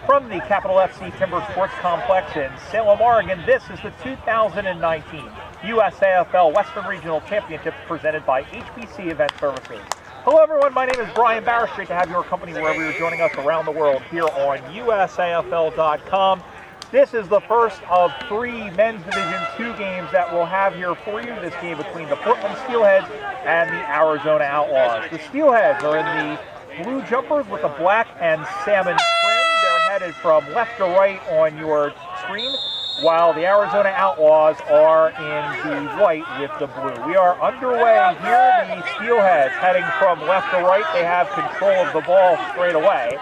From the Capital FC Timber Sports Complex in Salem, Oregon, this is the 2019 USAFL Western Regional Championship presented by HBC Event Services. Hello everyone, my name is Brian Barrish. Great to have your company wherever you're joining us around the world here on USAFL.com. This is the first of 3 Men's Division 2 games that we'll have here for you. This game between the Portland Steelheads and the Arizona Outlaws. The Steelheads are in the blue jumpers with a black and salmon trim. They're headed from left to right on your screen, while the Arizona Outlaws are in the white with the blue. We are underway here. The Steelheads heading from left to right. They have control of the ball straight away.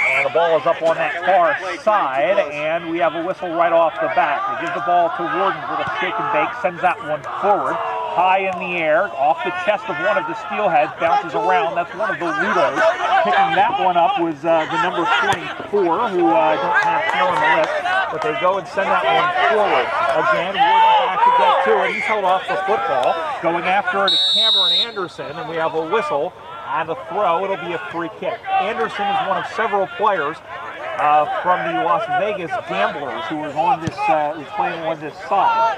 And the ball is up on that far side, and we have a whistle right off the bat. They give the ball to Warden with a shake and bake, sends that one forward, high in the air, off the chest of one of the Steelheads, bounces around. That's one of the Ludos. Picking that one up was the number 24, who I don't have here on the list, but they go and send that one forward. Again, Warden back to get to it. He's held off the football. Going after it is Cameron Anderson, and we have a whistle. And a throw, it'll be a free kick. Anderson is one of several players from the Las Vegas Gamblers who is on this, who's playing on this side.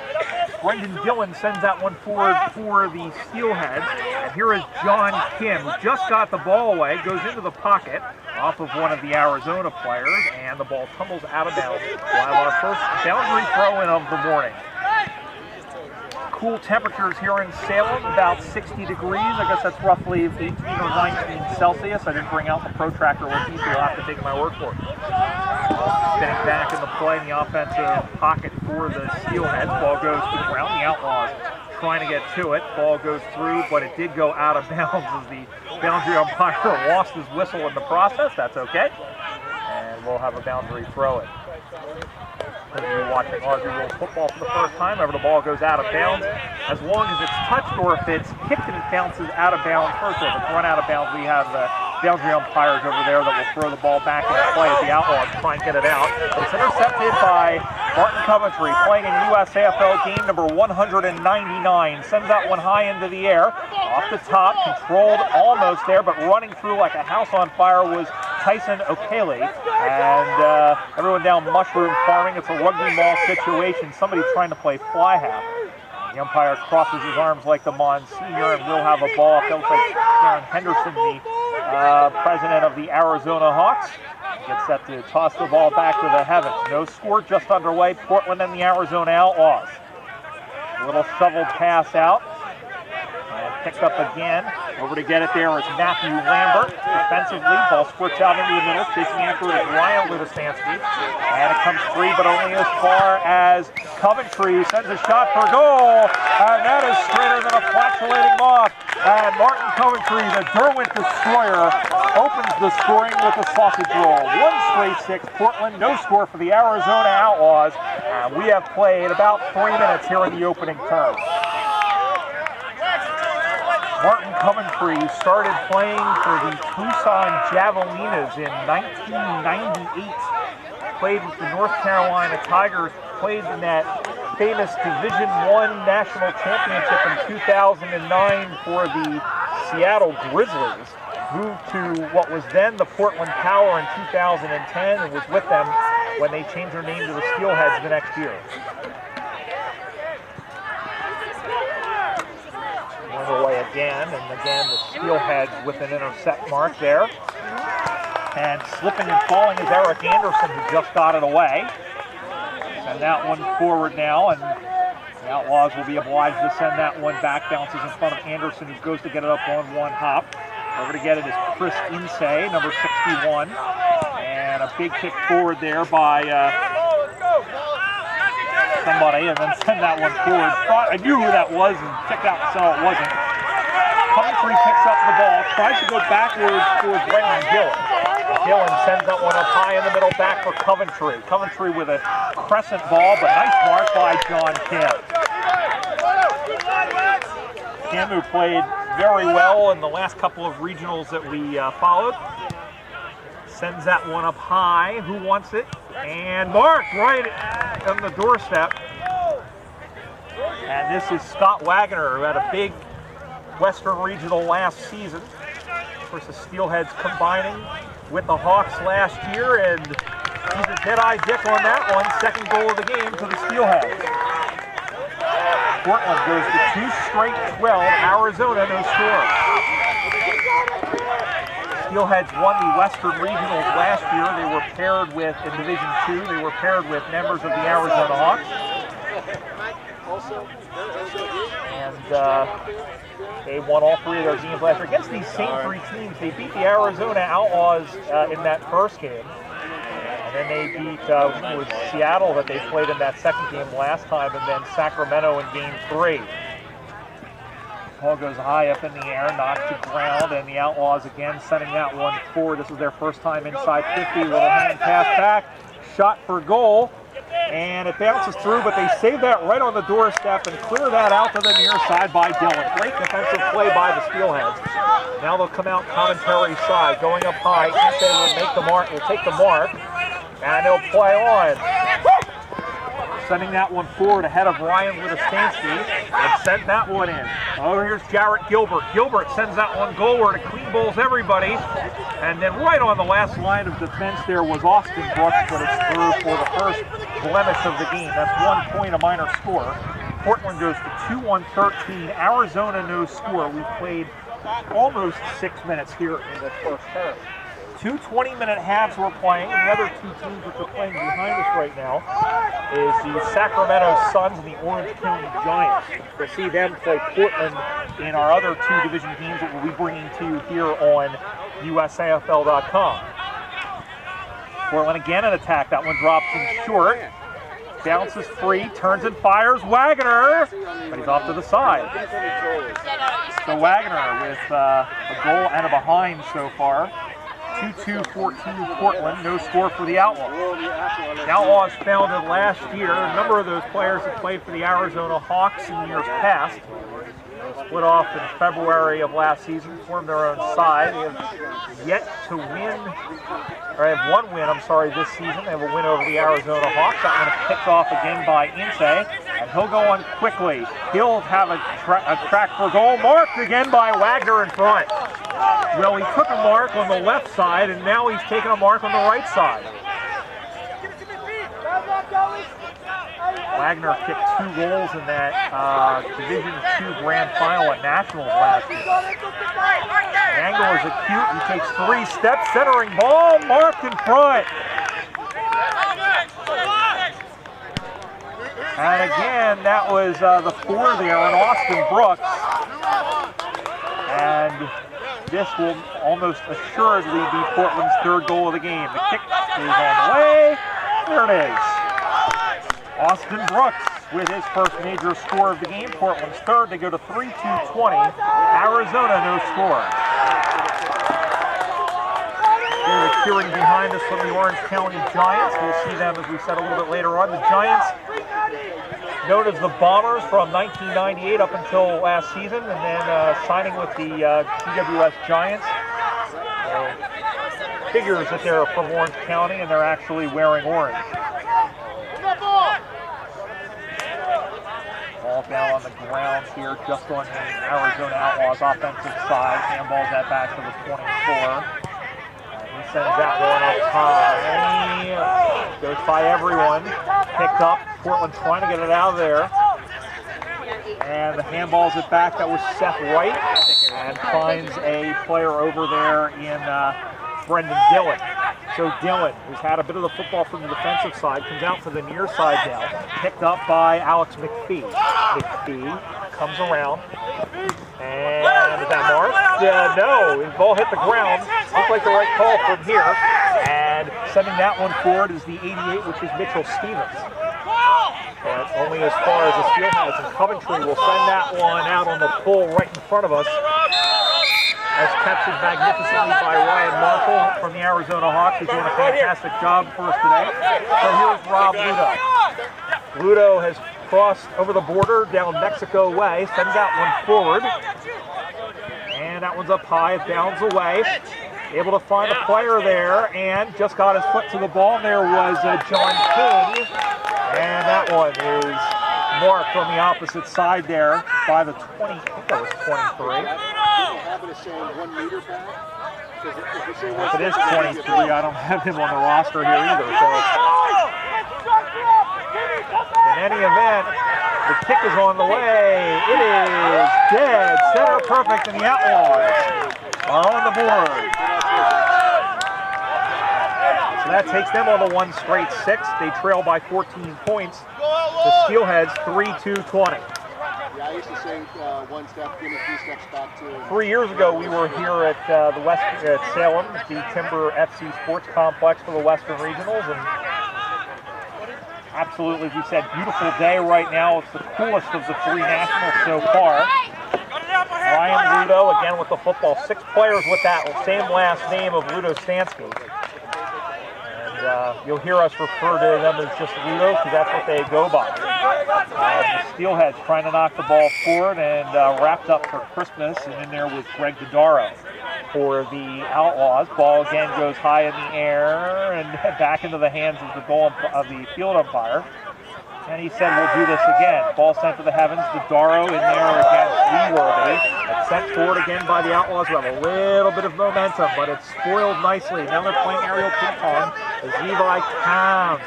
Brendan Dillon sends that one forward for the Steelheads. And here is John Kim, who just got the ball away, goes into the pocket off of one of the Arizona players, and the ball tumbles out of bounds. We'll have our first boundary throw-in of the morning. Cool temperatures here in Salem, about 60 degrees. I guess that's roughly 18 or 19 Celsius. I didn't bring out the protractor with me, so you'll have to take my word for it. Spinning back in the play in the offensive pocket for the Steelheads. Ball goes to the ground. The Outlaws trying to get to it. Ball goes through, but it did go out of bounds as the boundary umpire lost his whistle in the process. That's okay. And we'll have a boundary throw-in. If you're watching Aussie Rules football for the first time, whenever the ball goes out of bounds, as long as it's touched or if it's kicked and it bounces out of bounds first, or if it's run out of bounds, we have the boundary umpires over there that will throw the ball back into play as the Outlaws try and get it out. It's intercepted by Martin Coventry, playing in USAFL game number 199. Sends that one high into the air, off the top, controlled almost there, but running through like a house on fire was Tyson O'Kaley, and everyone down mushroom farming. It's a rugby ball situation. Somebody trying to play fly half. The umpire crosses his arms like the Monsignor, and we'll have a ball. It looks like Aaron Henderson, the president of the Arizona Hawks, gets set to toss the ball back to the heavens. No score, just underway. Portland and the Arizona Outlaws. A little shoveled pass out. And picked up again. Over to get it there is Matthew Lambert. Defensively, ball squirts out into the middle. Chasing after it is Ryan Ludostansky. And it comes free, but only as far as Coventry sends a shot for goal. And that is straighter than a flatulating moth. And Martin Coventry, the Derwent destroyer, opens the scoring with a sausage roll. 1 straight 6. Portland, no score for the Arizona Outlaws. And we have played about 3 minutes here in the opening term. Martin Coventry started playing for the Tucson Javelinas in 1998. Played with the North Carolina Tigers, played in that famous Division I National Championship in 2009 for the Seattle Grizzlies. Moved to what was then the Portland Power in 2010 and was with them when they changed their name to the Steelheads the next year. Away again, and again the Steelheads with an intercept mark there. And slipping and falling is Eric Anderson, who just got it away. Send that one forward now, and the Outlaws will be obliged to send that one back. Bounces in front of Anderson, who goes to get it up on one hop. Over to get it is Chris Insay, number 61. And a big kick forward there by somebody, and then send that one forward. Thought I knew who that was and checked out and saw it wasn't. Coventry picks up the ball, tries to go backwards for Brendan Dillon. Dillon sends that one up high in the middle, back for Coventry. Coventry with a crescent ball, but nice mark by John Kim. Kim, who played very well in the last couple of regionals that we followed. Sends that one up high. Who wants it? And marked right on the doorstep. And this is Scott Wagner, who had a big Western Regional last season. versus Steelheads combining with the Hawks last year, and he's a dead-eye dick on that one. Second goal of the game to the Steelheads. Portland goes to 2 straight 12. Arizona, no score. Steelheads won the Western Regionals last year. They were paired with, in Division II, they were paired with members of the Arizona Hawks. And they won all 3 of their games last year. Against these same 3 teams, they beat the Arizona Outlaws in that first game. And then they beat it was Seattle that they played in that second game last time, and then Sacramento in game 3. Ball goes high up in the air, knocked to ground, and the Outlaws again sending that one forward. This is their first time inside 50 with a hand pass back. Shot for goal, and it bounces through, but they save that right on the doorstep and clear that out to the near side by Dillon. Great defensive play by the Steelheads. Now they'll come out commentary side, going up high. Ince will make the mark, will take the mark, and they'll play on. Sending that one forward ahead of Ryan Lidostansky, and sent that one in. Oh, here's Jarrett Gilbert. Gilbert sends that one goalward and clean bowls everybody. And then right on the last line of defense there was Austin Brooks, but it's through for the first blemish of the game. That's 1 point, a minor score. Portland goes to 2-1-13. Arizona, no score. We played almost 6 minutes here in the first half. 2 20-minute halves we're playing, and the other 2 teams which are playing behind us right now is the Sacramento Suns and the Orange County Giants. We'll see them play Portland in our other 2 division games that we'll be bringing to you here on USAFL.com. Portland again in attack. That one drops in short. Bounces free, turns and fires. Wagner, but he's off to the side. So Wagner with a goal and a behind so far. 2-2-14 Portland, no score for the Outlaws. The Outlaws founded last year. A number of those players have played for the Arizona Hawks in years past. They split off in February of last season, formed their own side. They have yet to win, or have 1 win, this season. They have a win over the Arizona Hawks. That one is picked off again by Ince, and he'll go on quickly. He'll have a crack for goal, marked again by Wagner in front. Well, he took a mark on the left side, and now he's taking a mark on the right side. Wagner kicked 2 goals in that Division II Grand Final at Nationals last year. The angle is acute. He takes 3 steps, centering ball, marked in front. And again, that was the 4 there on Austin Brooks. And this will almost assuredly be Portland's 3rd goal of the game. The kick is on the way. There it is. Austin Brooks with his first major score of the game. Portland's 3rd. They go to 3-2-20. Arizona, no score. Here's the cheering behind us from the Orange County Giants. We'll see them, as we said, a little bit later on. The Giants, known as the Bombers from 1998 up until last season, and then signing with the GWS Giants. Figures that they're from Orange County, and they're actually wearing orange. Ball down on the ground here, just on the Arizona Outlaws offensive side. Handballs that back to the 24. He sends that one up high. Goes by everyone. Picked up. Portland trying to get it out of there. And the handballs it back. That was Seth Wright. And finds a player over there in Brendan Dillon. So Dillon, who's had a bit of the football from the defensive side, comes out for the near side now. Picked up by Alex McPhee. McPhee comes around. And is that Mark? No, his ball hit the ground. Looked like the right call from here. And sending that one forward is the 88, which is Mitchell Stevens. But only as far as the Steelheads, and Coventry will send that one out on the full right in front of us. As captured magnificently by Ryan Marshall from the Arizona Hawks, who's doing a fantastic job for us today. So here's Rob Ludo. Ludo has crossed over the border down Mexico way, sends that one forward. And that one's up high, it bounds away. Able to find a player there, and just got his foot to the ball. There was John King, and that one is marked on the opposite side there by the 20, I think that was 23. habit of saying 1 meter back? If it is 23, I don't have him on the roster here either. So in any event, the kick is on the way. It is dead center perfect, and the Outlaws are on the board. So that takes them on the 1 straight 6. They trail by 14 points. The Steelheads 3-2-20. Yeah, I used to say 1 step, give me 3 steps back too. 3 years ago, we were here at the West at Salem, the Timber FC Sports Complex for the Western Regionals, and absolutely, as we said, beautiful day right now. It's the coolest of the 3 nationals so far. Ryan Ludo again with the football. 6 players with that same last name of Ludo Stansky. And you'll hear us refer to them as just Ludo because that's what they go by. The Steelheads trying to knock the ball forward and wrapped up for Christmas, and in there was Greg Dodaro for the Outlaws. Ball again goes high in the air and back into the hands of the field umpire. And he said, we'll do this again. Ball sent to the heavens. Dodaro in there against Leeworthy. It's sent forward again by the Outlaws. We have a little bit of momentum, but it's spoiled nicely. Now they're playing aerial ping pong as Levi Towns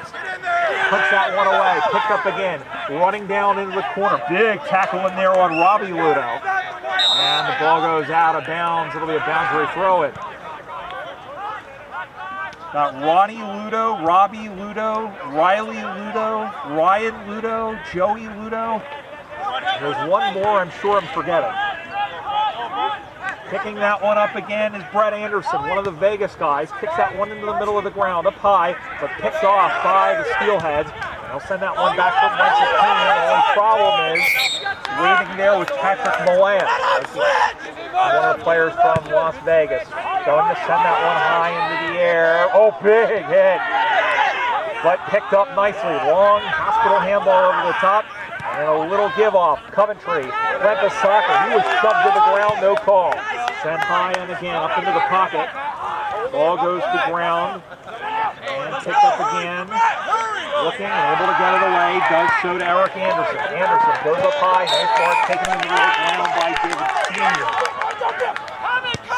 puts that one away. Picked up again. Running down into the corner. Big tackle in there on Robbie Ludo. And the ball goes out of bounds. It'll be a boundary throw-in. Got Ronnie Ludo, Robbie Ludo, Riley Ludo, Ryan Ludo, Joey Ludo. There's one more I'm sure I'm forgetting. Picking that one up again is Brett Anderson, one of the Vegas guys. Kicks that one into the middle of the ground, up high, but picked off by the Steelheads. They'll send that one back from once again. The only problem is waiting there was Patrick Molan, one of the players from Las Vegas. Going to send that one high into the air. Oh, big hit. But picked up nicely. Long hospital handball over the top. And a little give off. Coventry went to soccer. He was shoved to the ground, no call. Sent high and again up into the pocket. Ball goes to ground. And picked up again. Looking and able to get it away. Does so to Eric Anderson. Anderson goes up high. Nice mark taken into the ground by David Senior.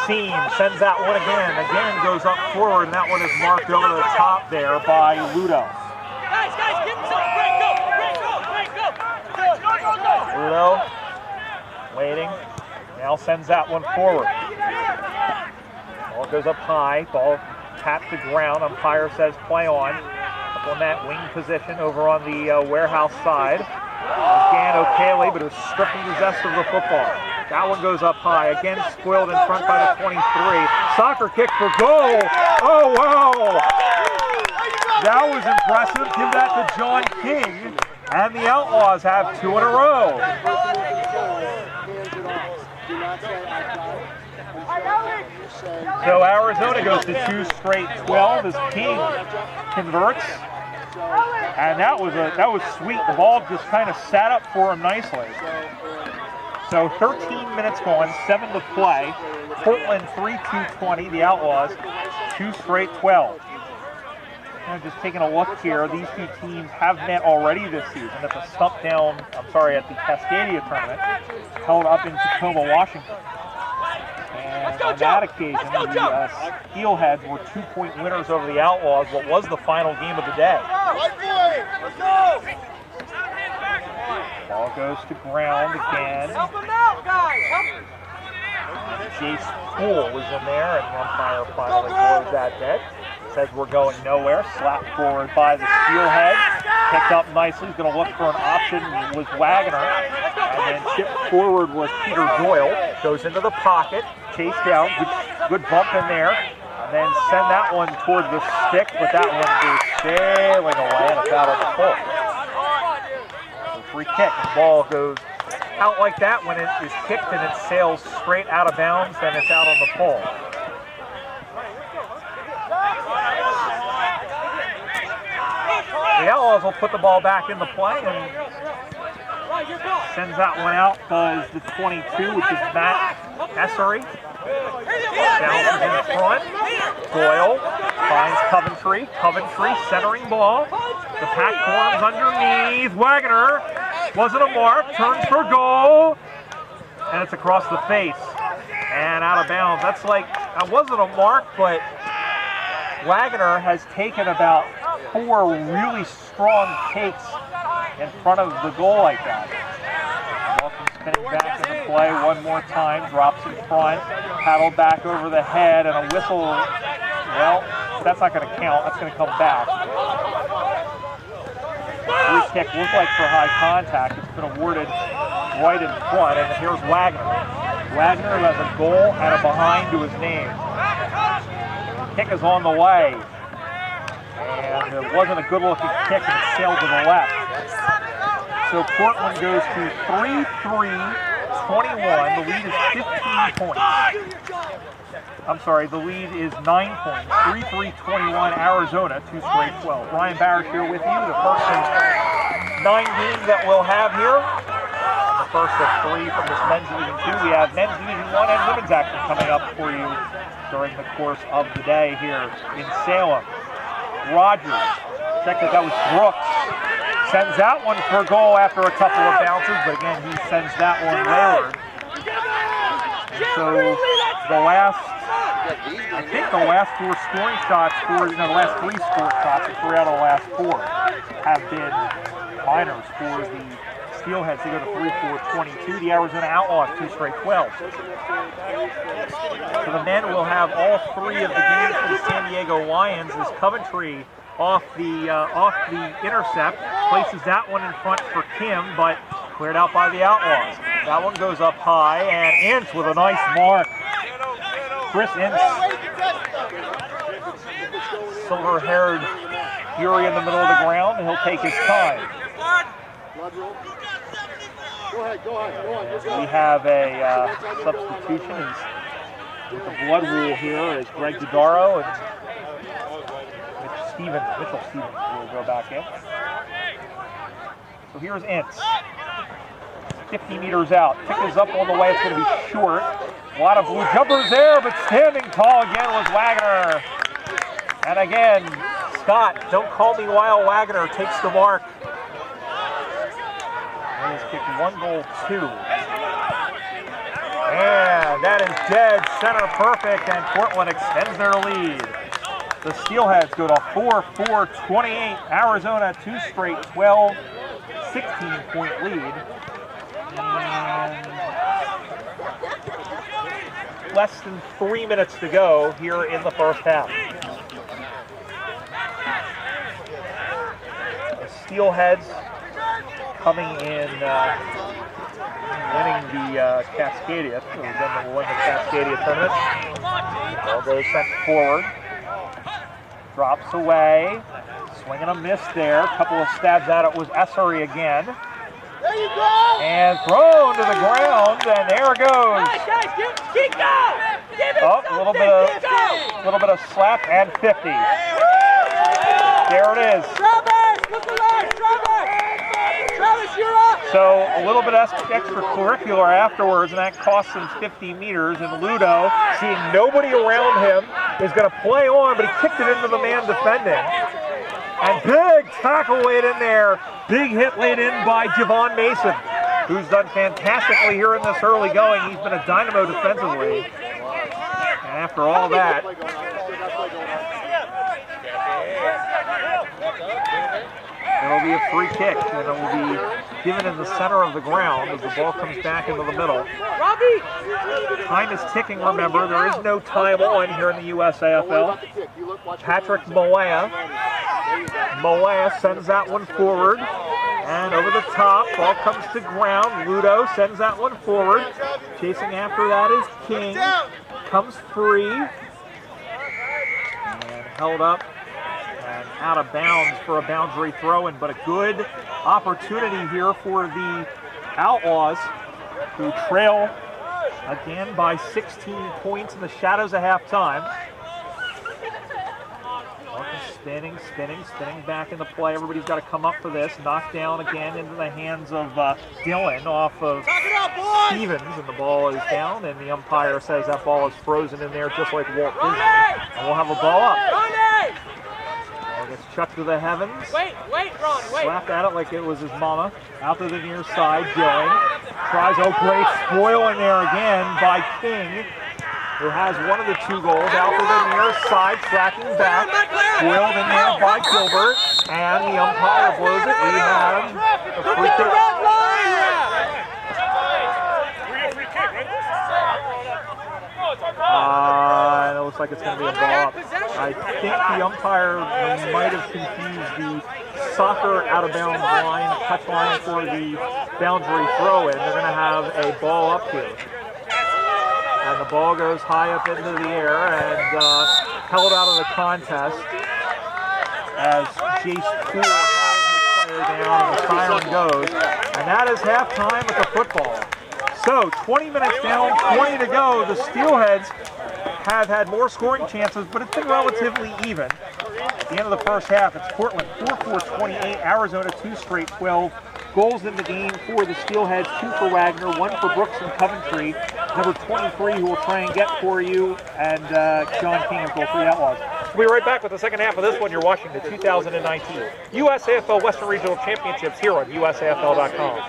Seam sends that one again. Again goes up forward, and that one is marked over the top there by Ludo. Guys, give him some break, go! Ludo waiting. Now sends that one forward. Ball goes up high. Ball tapped to ground. Umpire says play on. Up on that wing position over on the warehouse side. Again, O'Kaley, but is stripping possessed of the football. That one goes up high. Again, spoiled in front by the 23. Soccer kick for goal. Oh, wow. That was impressive. Give that to John King. And the Outlaws have 2 in a row. So Arizona goes to 2 straight 12 as King converts. And that was sweet. The ball just kind of sat up for him nicely. So 13 minutes gone, 7 to play. Portland 3-2-20, the Outlaws 2 straight 12. And just taking a look here, these 2 teams have met already this season at the at the Cascadia tournament held up in Tacoma, Washington. And on that occasion, the Steelheads were 2-point winners over the Outlaws, what was the final game of the day. Ball goes to ground again. Jace Poole was in there, and the umpire finally blows that dead. Says we're going nowhere. Slapped forward by the Steelhead. Picked up nicely. He's going to look for an option. Was Wagner. And then tipped forward was Peter Doyle. Goes into the pocket. Chased down. Good bump in there. And then send that one toward the stick. But that one goes sailing away and it's out of the pole. So free kick. The ball goes out like that when it is kicked and it sails straight out of bounds. Then it's out on the pole. The Outlaws will put the ball back into play and sends that one out as the 22, which is Matt Essery. Bounces in front. Doyle finds Coventry. Coventry centering ball. The pack forms underneath. Wagner wasn't a mark. Turns for goal. And it's across the face. And out of bounds. That's like, that wasn't a mark, but Wagner has taken about 4 really strong takes in front of the goal like that. Ball comes spinning back into play one more time, drops in front, paddled back over the head, and a whistle. Well, that's not going to count. That's going to come back. Free kick looked like for high contact. It's been awarded right in front, and here's Wagner. Wagner has a goal and a behind to his name. Kick is on the way. And it wasn't a good-looking kick, and it sailed to the left. So Portland goes to 3-3-21. The lead is 15 points. I'm sorry, the lead is 9 points. 3-3-21, Arizona, 2 straight 12. Brian Barrett here with you. The first of 9 games that we'll have here. The first of 3 from this men's Division 2. We have men's Division 1 and women's action coming up for you during the course of the day here in Salem. Rogers, check that was Brooks. Sends that one for a goal after a couple of bounces, but again, he sends that one wayward. And so the last, I think the last 4 scoring shots for, the last 3 scoring shots, 3 out of the last 4 have been minors for the Steelheads. They go to 3-4-22. The Arizona Outlaws, 2 straight 12. So the men will have all 3 of the games for the San Diego Lions as Coventry off the intercept, places that one in front for Kim, but cleared out by the Outlaws. That one goes up high, and Ince with a nice mark. Chris Ince, silver-haired fury in the middle of the ground, and he'll take his time. We have a substitution with the blood rule here is Greg Dodaro and Mitchell Stevens will go back in. So here's Ince. 50 meters out. Kick is up on the way. It's going to be short. A lot of blue jumpers there, but standing tall again was Wagner. And again, Scott, don't call me Wild Wagner, takes the mark. And he's kicked 1 goal, 2. And that is dead center perfect, and Portland extends their lead. The Steelheads go to 4-4-28. Arizona, 2 straight 12, 16-point lead. And less than 3 minutes to go here in the first half. The Steelheads coming in, winning the Cascadia. So then we'll win the Cascadia tournament. Ball goes sent forward. Drops away. Swing and a miss there. A couple of stabs at it was Essery again. There you go! And thrown to the ground, and there it goes. Guys, keep going! Give it Oh, a little bit of slap and 50. There it is. Travis, look alive, Travis! Travis, you're up! So a little bit extracurricular afterwards, and that costs him 50 meters. And Ludo, seeing nobody around him, is going to play on, but he kicked it into the man defending. And big tackle laid in there. Big hit laid in by Javon Mason, who's done fantastically here in this early going. He's been a dynamo defensively. And after all that, it'll be a free kick, and it will be given in the center of the ground as the ball comes back into the middle. Time is ticking, remember. There is no time on here in the USAFL. Patrick Malaya sends that one forward. And over the top, ball comes to ground. Ludo sends that one forward. Chasing after that is King. Comes free. And held up. And out of bounds for a boundary throw-in, but a good opportunity here for the Outlaws, who trail again by 16 points in the shadows of halftime. Spinning back into play. Everybody's got to come up for this. Knocked down again into the hands of Dylan off of Stevens, and the ball is down, and the umpire says that ball is frozen in there just like Walt Disney. And we'll have a ball up. Ball gets chucked to the heavens. Wait, Ron, wait. Slapped at it like it was his mama. Out to the near side, Dylan. Tries, great spoil in there again by King. who has one of the two goals out to the near side, tracking back, foiled in there by Gilbert, and the umpire blows it. We have a free kick. It looks like it's going to be a ball up. I think the umpire might have confused the soccer out-of-bounds line, touch line for the boundary throw-in. They're going to have a ball up here. And the ball goes high up into the air and held out of the contest as Jace Poole held his player down and the siren goes. And that is halftime at the football. So 20 minutes down, 20 to go. The Steelheads have had more scoring chances, but it's been relatively even. At the end of the first half, it's Portland 4-4-28, Arizona 2 straight 12. Goals in the game for the Steelheads, 2 for Wagner, 1 for Brooks and Coventry, number 23 who will try and get for you, and John King of goal for the Outlaws. We'll be right back with the second half of this one. You're watching the 2019 USAFL Western Regional Championships here on USAFL.com.